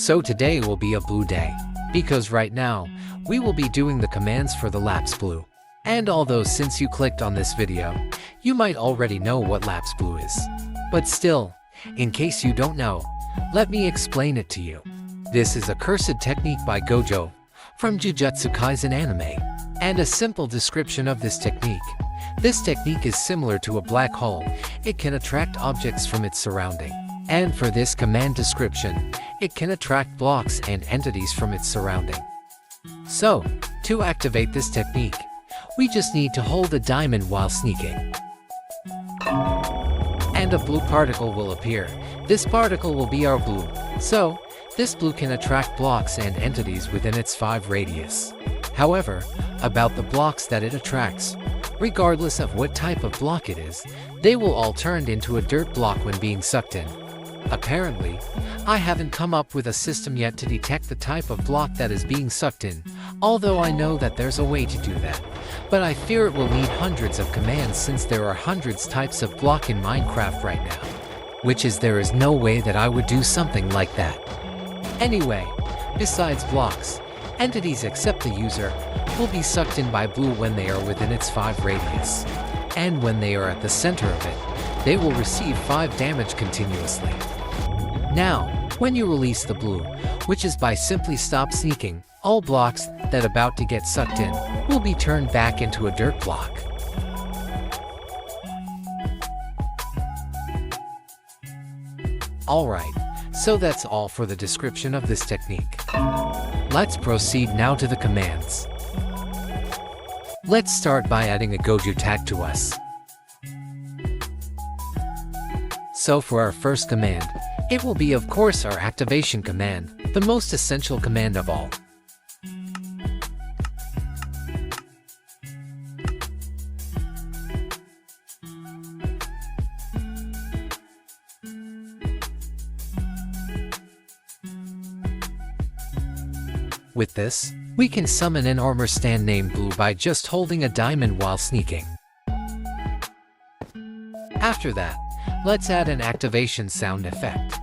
So today will be a blue day, because right now, we will be doing the commands for the Lapse Blue. And although since you clicked on this video, you might already know what Lapse Blue is. But still, in case you don't know, let me explain it to you. This is a cursed technique by Gojo, from Jujutsu Kaisen anime. And a simple description of this technique. This technique is similar to a black hole. It can attract objects from its surrounding. And for this command description, it can attract blocks and entities from its surrounding. So, to activate this technique, we just need to hold a diamond while sneaking. And a blue particle will appear. This particle will be our blue. So, this blue can attract blocks and entities within its 5 radius. However, about the blocks that it attracts, regardless of what type of block it is, they will all turn into a dirt block when being sucked in. Apparently, I haven't come up with a system yet to detect the type of block that is being sucked in, although I know that there's a way to do that. But I fear it will need hundreds of commands since there are hundreds types of block in Minecraft right now. Which is there is no way that I would do something like that. Anyway, besides blocks, entities except the user will be sucked in by blue when they are within its 5 radius. And when they are at the center of it, they will receive 5 damage continuously. Now, when you release the blue, which is by simply stop sneaking, all blocks that about to get sucked in will be turned back into a dirt block. Alright, so that's all for the description of this technique. Let's proceed now to the commands. Let's start by adding a Gojo tag to us. So for our first command, it will be of course our activation command, the most essential command of all. With this, we can summon an armor stand named Blue by just holding a diamond while sneaking. After that, let's add an activation sound effect.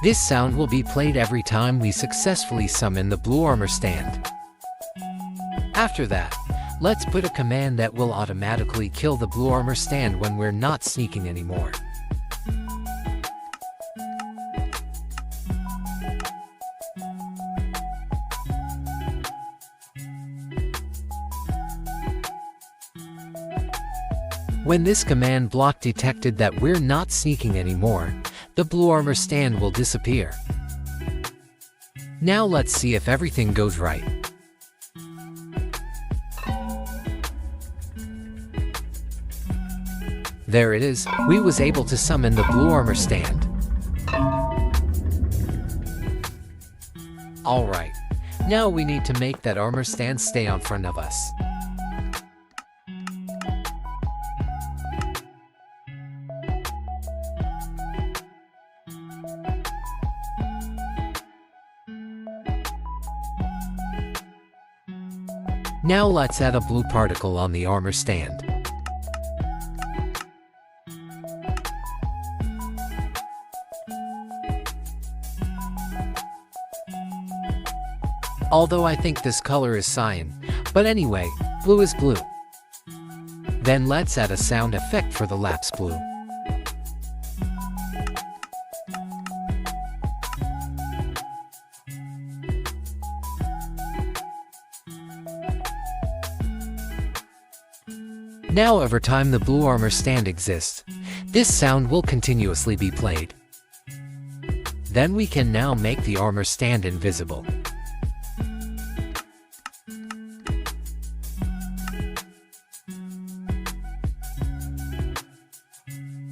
This sound will be played every time we successfully summon the blue armor stand. After that, let's put a command that will automatically kill the blue armor stand when we're not sneaking anymore. When this command block detected that we're not sneaking anymore, the blue armor stand will disappear. Now let's see if everything goes right. There it is, we was able to summon the blue armor stand. Alright, now we need to make that armor stand stay on front of us. Now let's add a blue particle on the armor stand. Although I think this color is cyan, but anyway, blue is blue. Then let's add a sound effect for the Lapse Blue. Now every time the blue armor stand exists, this sound will continuously be played. Then we can now make the armor stand invisible.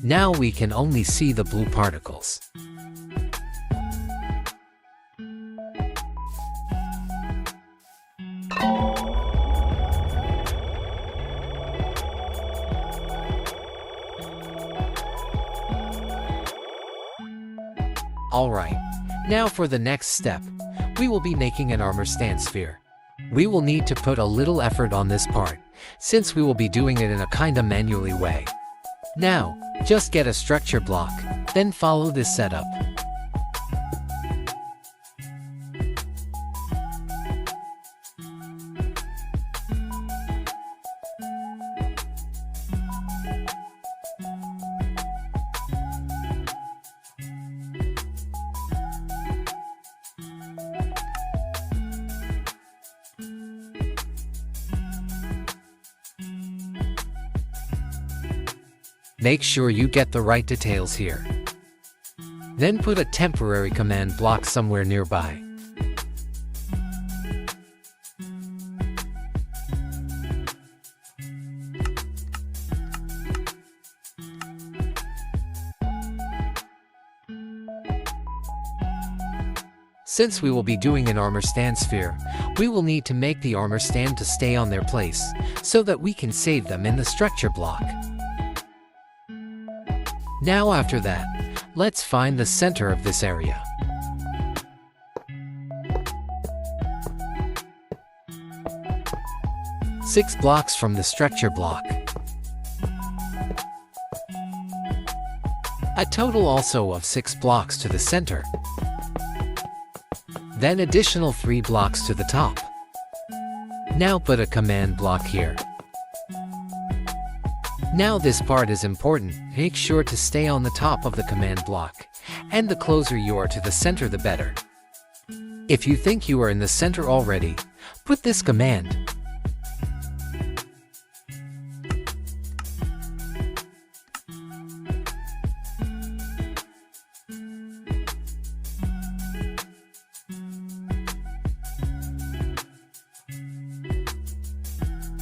Now we can only see the blue particles. Alright, now for the next step, we will be making an armor stand sphere. We will need to put a little effort on this part, since we will be doing it in a kinda manually way. Now, just get a structure block, then follow this setup. Make sure you get the right details here. Then put a temporary command block somewhere nearby. Since we will be doing an armor stand sphere, we will need to make the armor stand to stay on their place, so that we can save them in the structure block. Now after that, let's find the center of this area. Six blocks from the structure block. A total also of 6 blocks to the center. Then additional 3 blocks to the top. Now put a command block here. Now this part is important. Make sure to stay on the top of the command block, and the closer you are to the center the better. If you think you are in the center already, put this command.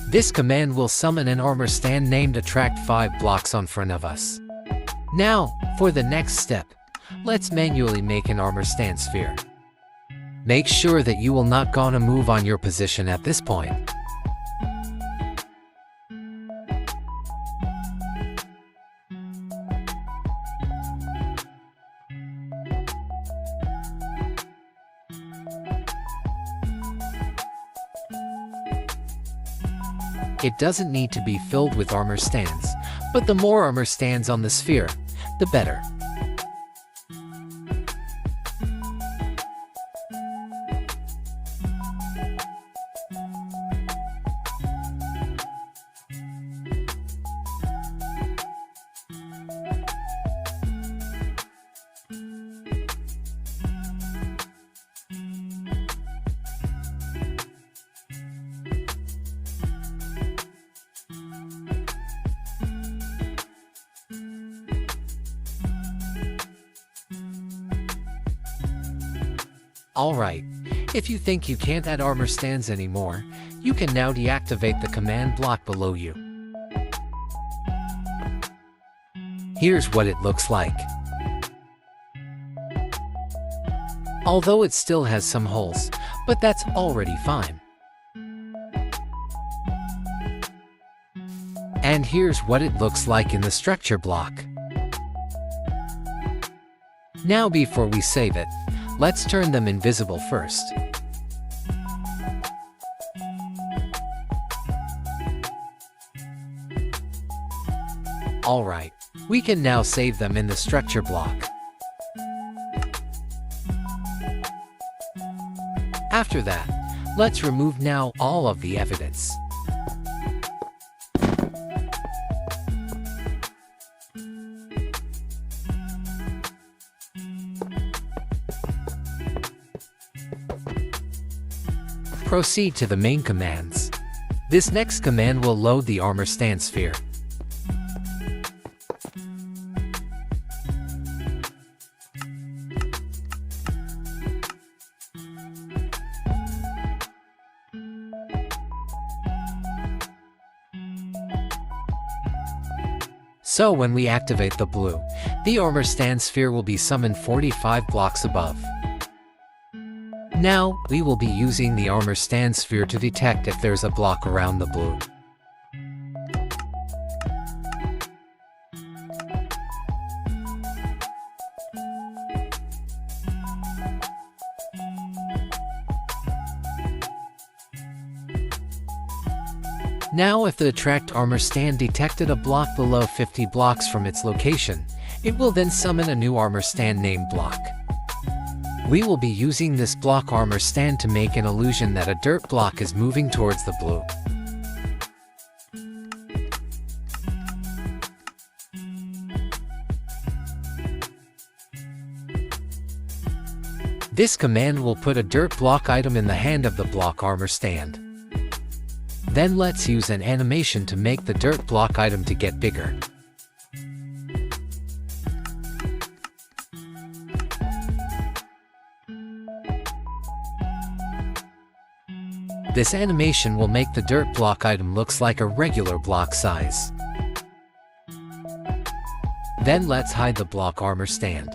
This command will summon an armor stand named Attract 5 blocks on front of us. Now, for the next step, let's manually make an armor stand sphere. Make sure that you will not gonna move on your position at this point. It doesn't need to be filled with armor stands, but the more armor stands on the sphere, the better. Alright, if you think you can't add armor stands anymore, you can now deactivate the command block below you. Here's what it looks like. Although it still has some holes, but that's already fine. And here's what it looks like in the structure block. Now before we save it, let's turn them invisible first. Alright, we can now save them in the structure block. After that, let's remove now all of the evidence. Proceed to the main commands. This next command will load the armor stand sphere. So when we activate the blue, the armor stand sphere will be summoned 45 blocks above. Now, we will be using the armor stand sphere to detect if there's a block around the blue. Now if the attract armor stand detected a block below 50 blocks from its location, it will then summon a new armor stand named block. We will be using this block armor stand to make an illusion that a dirt block is moving towards the blue. This command will put a dirt block item in the hand of the block armor stand. Then let's use an animation to make the dirt block item to get bigger. This animation will make the dirt block item looks like a regular block size. Then let's hide the block armor stand.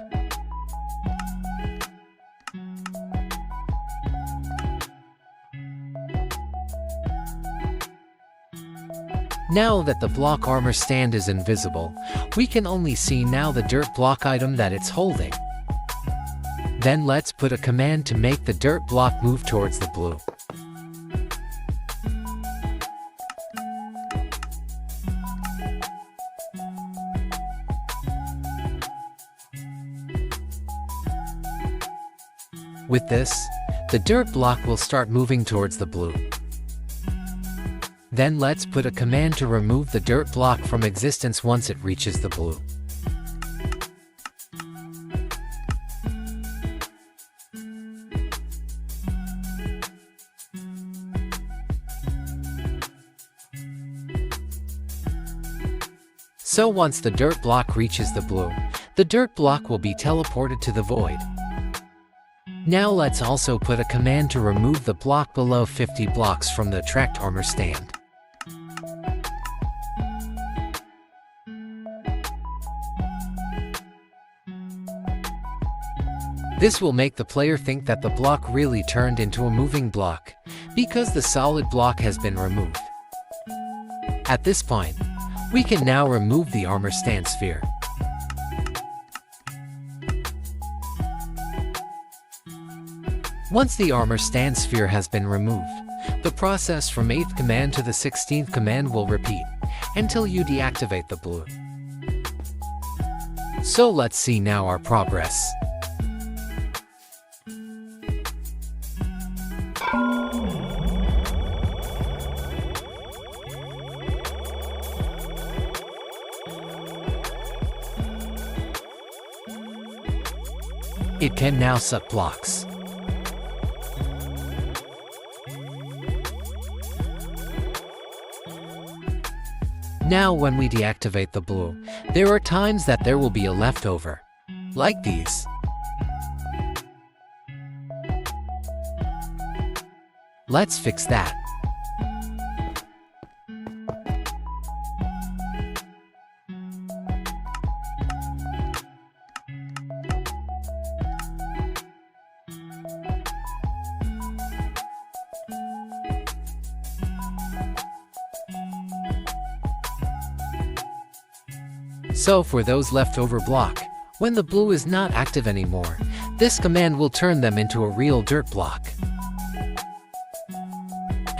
Now that the block armor stand is invisible, we can only see now the dirt block item that it's holding. Then let's put a command to make the dirt block move towards the blue. With this, the dirt block will start moving towards the blue. Then let's put a command to remove the dirt block from existence once it reaches the blue. So once the dirt block reaches the blue, the dirt block will be teleported to the void. Now let's also put a command to remove the block below 50 blocks from the attract armor stand. This will make the player think that the block really turned into a moving block, because the solid block has been removed. At this point, we can now remove the armor stand sphere. Once the armor stand sphere has been removed, the process from 8th command to the 16th command will repeat, until you deactivate the blue. So let's see now our progress. It can now suck blocks. Now when we deactivate the blue, there are times that there will be a leftover, like these. Let's fix that. So for those leftover block, when the blue is not active anymore, this command will turn them into a real dirt block.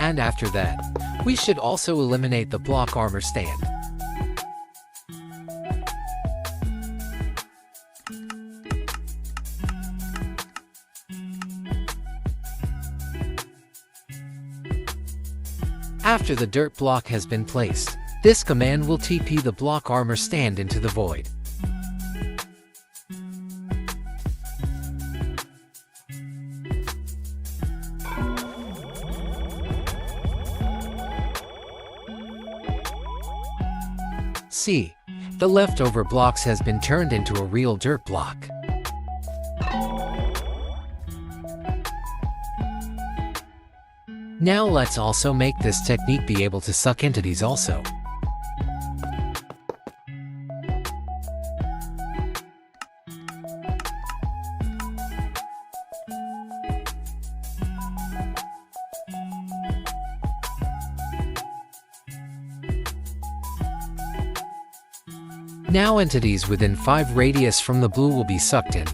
And after that, we should also eliminate the block armor stand. After the dirt block has been placed, this command will TP the block armor stand into the void. See, the leftover blocks has been turned into a real dirt block. Now let's also make this technique be able to suck entities also. Now entities within 5 radius from the blue will be sucked in.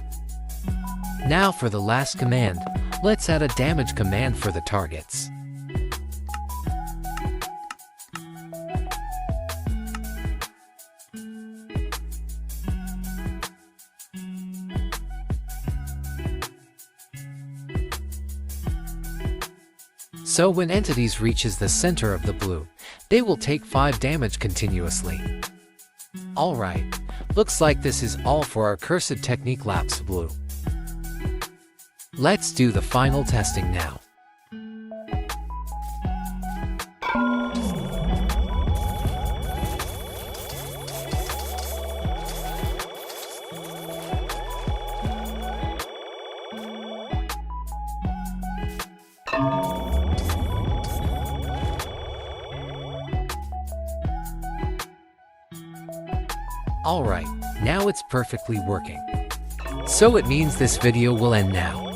Now for the last command, let's add a damage command for the targets. So when entities reaches the center of the blue, they will take 5 damage continuously. Alright, looks like this is all for our cursed technique Lapse Blue. Let's do the final testing now. Alright, now it's perfectly working. So it means this video will end now.